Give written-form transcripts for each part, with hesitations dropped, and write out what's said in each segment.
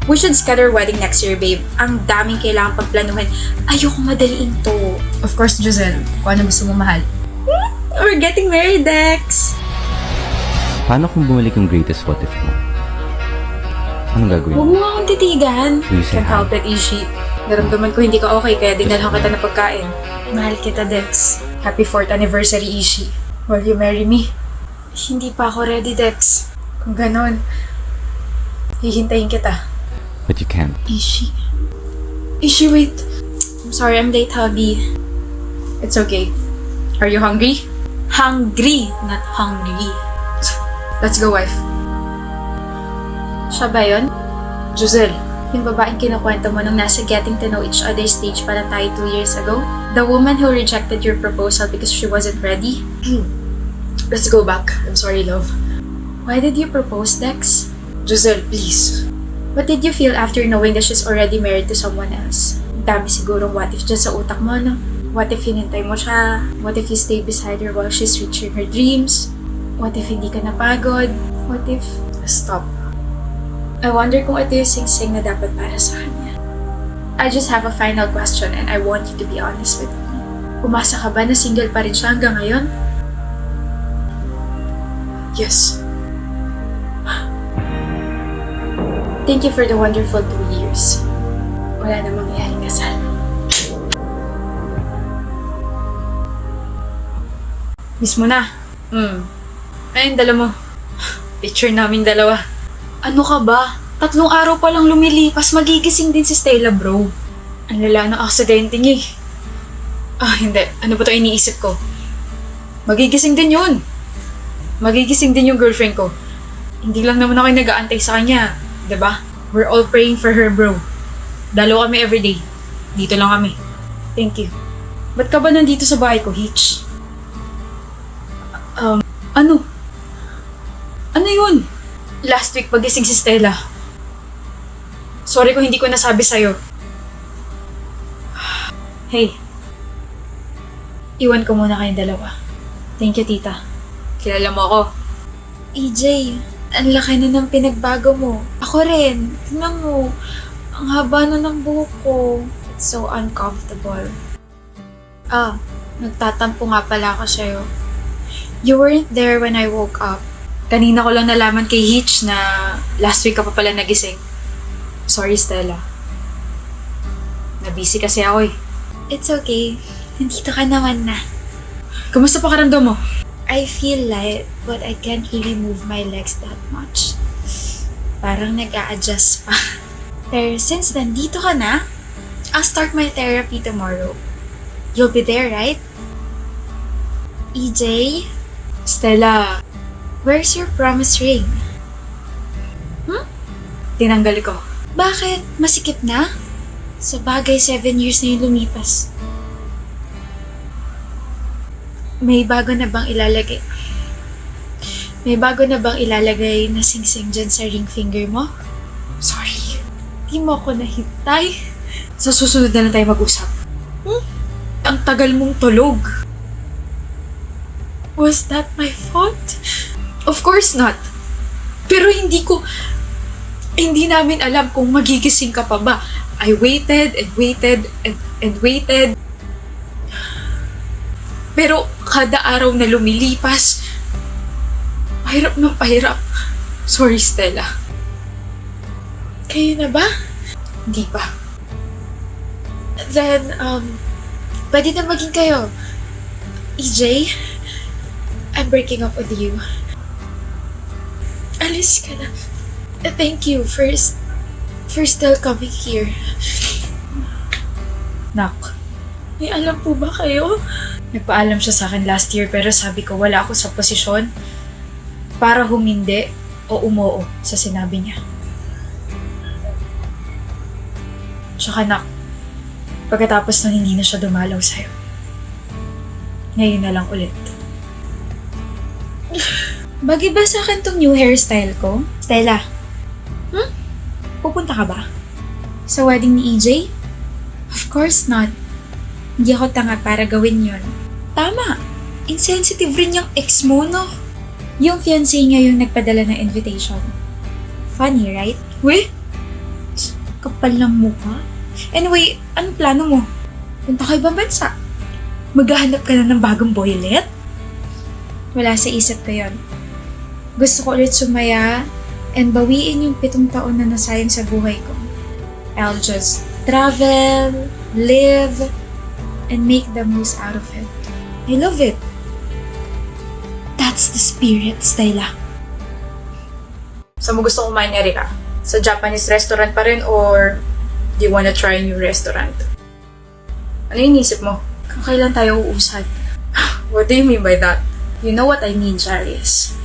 We should schedule our wedding next year, babe. Ang daming kailangan pagplanuhin. Ayoko madaliin to. Of course, Giselle. Kung ano gusto mo mahal. We're getting married, Dex! Paano kung bumalik yung greatest what if mo? Anong gagawin Huwag mo? mo nga akong titigan. Please, Can't help it, Ishi. Naramdaman ko hindi ka okay, kaya dinalhan kita ng pagkain. Mahal kita, Dex. Happy 4th anniversary, Ishi. Will you marry me? Hindi pa ako ready, Dex. Kung ganon, hihintayin kita. But you can't. Ishi. Ishi, wait. I'm sorry, I'm late, hubby. It's okay. Are you hungry? Hungry, not hungry. Let's go, wife. Siya ba yun? Giselle. Yung babaeng kinukwento mo nung nasa getting to know each other stage pa lang tayo 2 years ago? The woman who rejected your proposal because she wasn't ready? Let's go back. I'm sorry, love. Why did you propose, Dex? Giselle, please. What did you feel after knowing that she's already married to someone else? Dami sigurong what if dyan sa utak mo, no? What if hinintay mo siya? What if you stay beside her while she's reaching her dreams? What if hindi ka napagod? What if... Stop. I wonder kung ito yung sing-sing na dapat para sa kanya. I just have a final question and I want you to be honest with me. Umasa ka ba na single pa rin siya hanggang ngayon? Yes. Thank you for the wonderful 2 years. Wala na mangyayaring kasal. Miss mo na. Ayun, dala mo. Picture namin dalawa. Ano ka ba? 3 araw pa lang lumilipas, magigising din si Stella, bro. Ang lala ng aksidente niya eh. Hindi. Ano ba ito iniisip ko? Magigising din yun. Magigising din yung girlfriend ko. Hindi lang naman ako nag-aantay sa kanya. Diba? We're all praying for her, bro. Dalaw kami everyday. Dito lang kami. Thank you. Ba't ka ba nandito sa bahay ko, Hitch? Ano? Ano yun? Last week pagising si Stella. Sorry kung hindi ko nasabi sa'yo. Hey. Iwan ko muna kayong dalawa. Thank you, tita. Kilala mo ako. EJ, ang laki na ng pinagbago mo. Ako rin. Tingnan mo. Ang haba na ng buhok ko. It's so uncomfortable. Nagtatampo nga pala ako sa'yo. You weren't there when I woke up. Kanina ko lang nalaman kay Hitch na last week ka pa pala nagising. Sorry, Stella. Nabusy kasi ako eh. It's okay. Nandito ka naman na. Kamusta pakiramdam mo? I feel light, but I can't really move my legs that much. Parang nag-a-adjust pa. Pero since nandito ka na, I'll start my therapy tomorrow. You'll be there, right? EJ? Stella, where's your promise ring? Tinanggal ko. Bakit? Masikip na? Sa bagay, 7 years na yung lumipas. May bago na bang ilalagay? May bago na bang ilalagay na sing-sing dyan sa ring finger mo? Sorry. Di mo ako nahintay. Sa susunod na lang tayo mag-usap. Ang tagal mong tulog. Was that my fault? Of course not. Pero hindi namin alam kung magigising ka pa ba. I waited and waited and waited. Pero kada araw na lumilipas, pahirap ng pahirap. Sorry, Stella. Kayo na ba? Hindi pa. Then, pwede na maging kayo. EJ, I'm breaking up with you. Alis ka na. Thank you for still coming here. Nak, may alam po ba kayo? Nagpaalam siya sa akin last year pero sabi ko wala ako sa posisyon para humindi o umoo sa sinabi niya. Tsaka nak, pagkatapos nang hindi na siya dumalaw sa'yo, ngayon na lang ulit. Bagay ba sa akin tong new hairstyle ko? Stella, pupunta ka ba? Sa wedding ni EJ? Of course not. Hindi ako tanga para gawin yon. Tama. Insensitive rin yung ex mo, no? Yung fiancé niya yung nagpadala ng invitation. Funny, right? Weh? Kapal ng mukha. Anyway, anong plano mo? Punta ka ibang bansa? Maghahanap ka na ng bagong boy ulit? Wala sa isip ko yun. Gusto ko ulit sumaya and bawiin yung 7 taon na nasayang sa buhay ko. I'll just travel, live, and make the most out of it. I love it. That's the spirit, Stella. Saan mo gusto kumain, Erika? Sa Japanese restaurant pa rin or do you wanna try a new restaurant? Ano yung inisip mo? Kung kailan tayo uusad. What do you mean by that? You know what I mean, Charis.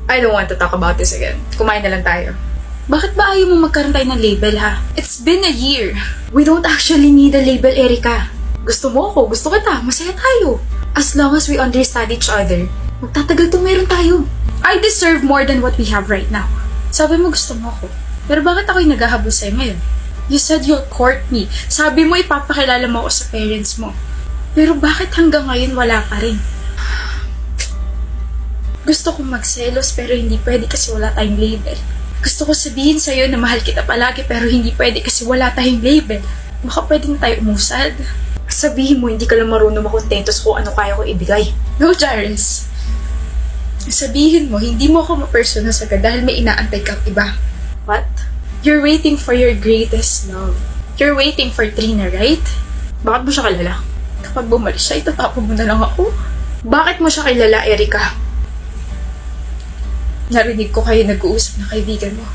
I don't want to talk about this again. Kumain na lang tayo. Bakit ba ayaw mo magkaroon tayo ng label, ha? It's been a year. We don't actually need a label, Erika. Gusto mo ako, gusto kita, masaya tayo. As long as we understand each other, magtatagal to meron tayo. I deserve more than what we have right now. Sabi mo gusto mo ako. Pero bakit ako'y naghahabol sa'yo ngayon? You said you'll court me. Sabi mo ipapakilala mo ako sa parents mo. Pero bakit hanggang ngayon wala pa rin? Gusto kong magselos pero hindi pwede kasi wala tayong label. Gusto ko sabihin sa'yo na mahal kita palagi pero hindi pwede kasi wala tayong label. Baka pwede na tayo umusad. Sabihin mo hindi ka lang marunong makontento sa kung ano kaya ko ibigay. No, Charis. Sabihin mo hindi mo ako mapersonal agad dahil may inaantay kang iba. What? You're waiting for your greatest love. You're waiting for Trina, right? Bakit mo siya kilala? Kapag bumalik siya, itatapon mo na lang ako. Bakit mo siya kilala, Erika? Narinig ko kayo nag-uusap na kaibigan mo.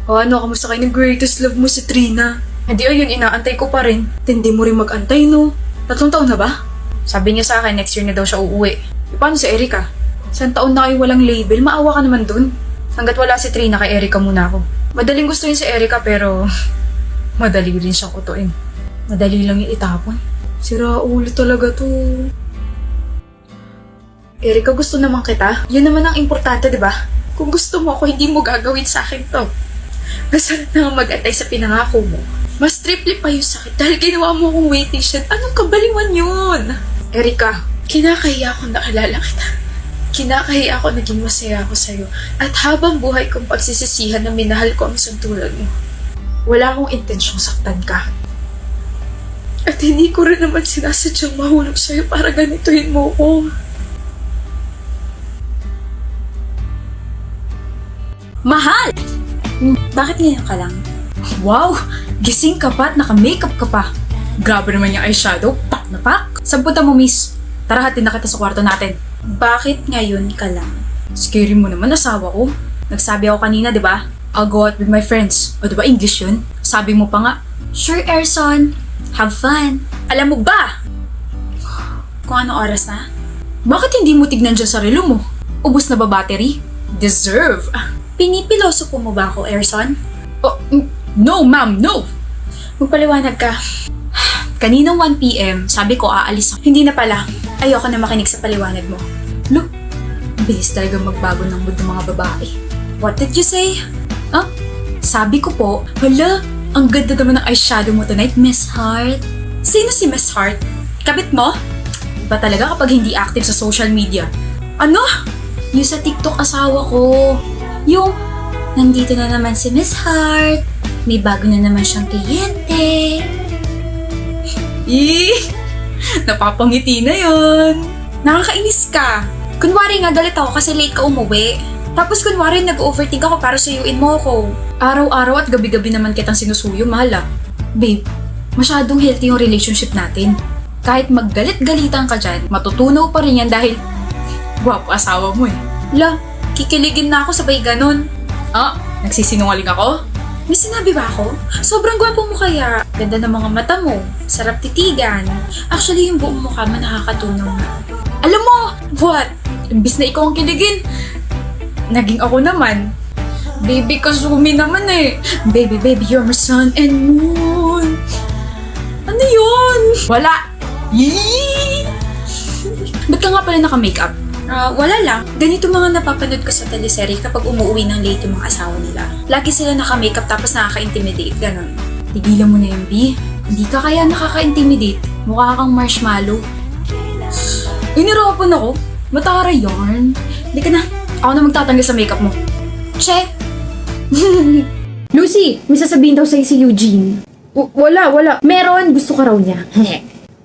O ano, kamusta kayo ng greatest love mo si Trina? Hindi ayun, inaantay ko pa rin. Hindi mo rin mag-antay, no? 3 taon na ba? Sabi niya sa akin, next year na daw siya uuwi. E, paano si Erika? 1 taon na kayo walang label, maawa ka naman dun. Hanggat wala si Trina, kay Erika muna ako. Madaling gustuin si Erika pero madali rin siyang kutuin. Madali lang yung itapon. Sira ulo talaga to. Erika, gusto naman kita. Yun naman ang importante, di ba? Kung gusto mo ako, hindi mo gagawin sa akin to. Masarap na nga mag-antay sa pinangako mo. Mas triple pa yung sakit dahil ginawa mo akong waiting shed. Anong kabaliwan yun? Erika, kinakahiya akong nakilala kita. Kinakahiya ako naging masaya ako sa'yo. At habang buhay kong pagsisisihan na minahal ko ang santulad mo. Wala akong intensyong saktan ka. At hindi ko rin naman sinasadyang mahulog sa'yo para ganituhin mo ko. Mahal! Bakit ngayon ka lang? Wow! Gising ka pa at naka-makeup ka pa. Grabe naman yung eyeshadow. Pak na pak! Saan punta mo, miss? Tara, hatid na kita sa kwarto natin. Bakit ngayon ka lang? Scary mo naman, asawa ko. Nagsabi ako kanina, di ba? I'll go out with my friends. O diba English yun? Sabi mo pa nga. Sure, Erson. Have fun. Alam mo ba? Kung ano oras na? Bakit hindi mo tignan dyan sa relo mo? Ubus na ba battery? Deserve. Pinipiloso po mo ba ako, Erson? Oh, no ma'am, no! Magpaliwanag ka. Kaninang 1 p.m., sabi ko aalis ako. Hindi na pala. Ayoko na makinig sa paliwanag mo. Look, bilis talaga magbago ng mood ng mga babae. What did you say? Sabi ko po, hala, ang ganda naman ng eyeshadow mo tonight, Miss Heart. Sino si Miss Heart? Kabit mo? Iba talaga kapag hindi active sa social media. Ano? Yung sa TikTok asawa ko. Yung, nandito na naman si Miss Heart. May bago na naman siyang kliyente. napapangiti na yon. Nakakainis ka. Kunwari nga galit ako kasi late ka umuwi. Tapos kunwari nag-overthink ako para suyuin mo ako. Araw-araw at gabi-gabi naman kitang sinusuyo, mahal ah. Babe, masyadong healthy yung relationship natin. Kahit maggalit-galitan ka dyan, matutunaw pa rin yan dahil Gwapo asawa mo eh. la, kikiligin na ako sabay ganon. Nagsisinungaling ako? May sinabi ba ako? Sobrang gwapo mo kaya. Ganda ng mga mata mo. Sarap titigan. Actually, yung buong mukha mo nakakatunaw na. Alam mo! What? Imbis na ikaw ang kiligin. Naging ako naman. Baby Kazumi naman eh. Baby, you're my sun and moon. Ano yun? Wala! Yee! Ba't ka nga pala naka-makeup? Wala lang. Ganito mga napapanood ko sa teleserye kapag umuwi ng late yung mga asawa nila. Lagi sila naka-makeup tapos nakaka-intimidate. Ganon. Tigilan mo na yung B. Hindi ka kaya nakaka-intimidate. Mukha kang marshmallow. Inirapan ako. Matara yarn. Hindi ka na. Ako na magtatanggal sa makeup mo. Che! Lucy, may sasabihin daw sa'yo si Eugene. Wala. Meron, gusto ka raw niya.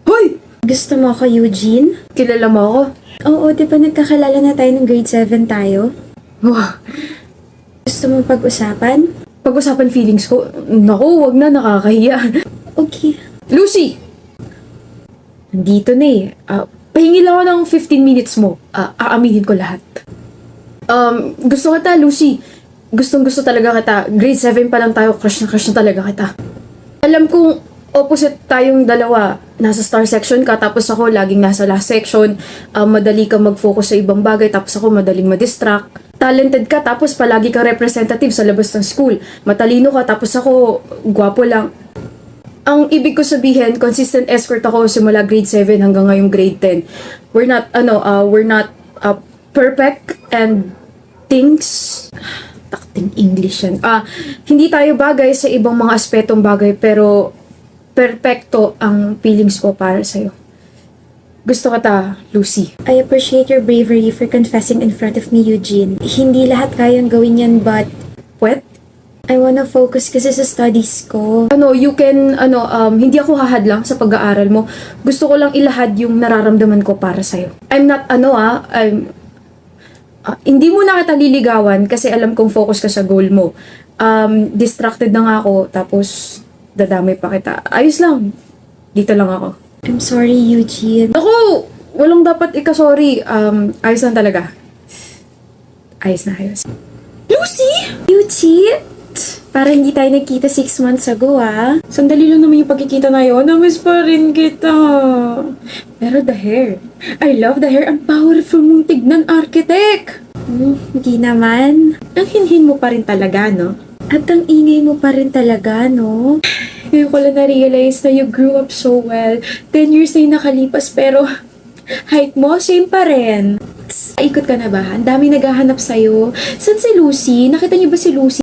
Hoy! Gusto mo ako, Eugene? Kilala mo ako? Oo, di ba nagkakalala na tayo ng grade 7 tayo? Wow. Gusto mo pag-usapan? Pag-usapan feelings ko, naku, wag na, nakakahiya. Okay. Lucy! Nandito na eh. Pahingi lang ako ng 15 minutes mo. Aaminin ko lahat. Gusto kita, Lucy. Gustong-gusto talaga kita. Grade 7 pa lang tayo, crush na talaga kita. Alam kong opposite tayong dalawa. Nasa star section ka, tapos ako laging nasa last section. Madali ka mag-focus sa ibang bagay, tapos ako madaling ma-distract. Talented ka, tapos palagi ka representative sa labas ng school. Matalino ka, tapos ako gwapo lang. Ang ibig ko sabihin, consistent escort ako simula grade 7 hanggang ngayong grade 10. We're not perfect and things... Takting English yan. Hindi tayo bagay sa ibang mga aspetong bagay, pero perpekto ang feelings ko para sa'yo. Gusto kita, Lucy. I appreciate your bravery for confessing in front of me, Eugene. Hindi lahat kayang gawin yan, but Pwet? I wanna focus kasi sa studies ko. Hindi ako hahadlang sa pag-aaral mo. Gusto ko lang ilahad yung nararamdaman ko para sa'yo. Hindi mo na kita liligawan kasi alam kong focus ka sa goal mo. Distracted na nga ako, tapos dadamay pa kita. Ayos lang. Dito lang ako. I'm sorry, Eugene. Ako! Walang dapat ika-sorry. Ayos lang talaga. Ayos na ayos. Lucy! You cheat? Para hindi tayo nagkita 6 months ago, Sandali lang naman yung pagkikita na yun. Namiss pa rin kita. Pero the hair. I love the hair. Ang powerful mong tignan, architect. Hindi naman. Ang hinhin mo pa rin talaga, no? At ang ingay mo pa rin talaga, no? Ngayon ko lang na-realize na you grew up so well. 10 years na yung nakalipas, pero height mo, same pa rin. Ikot ka na ba? Ang dami naghahanap sa'yo. Saan si Lucy? Nakita niyo ba si Lucy?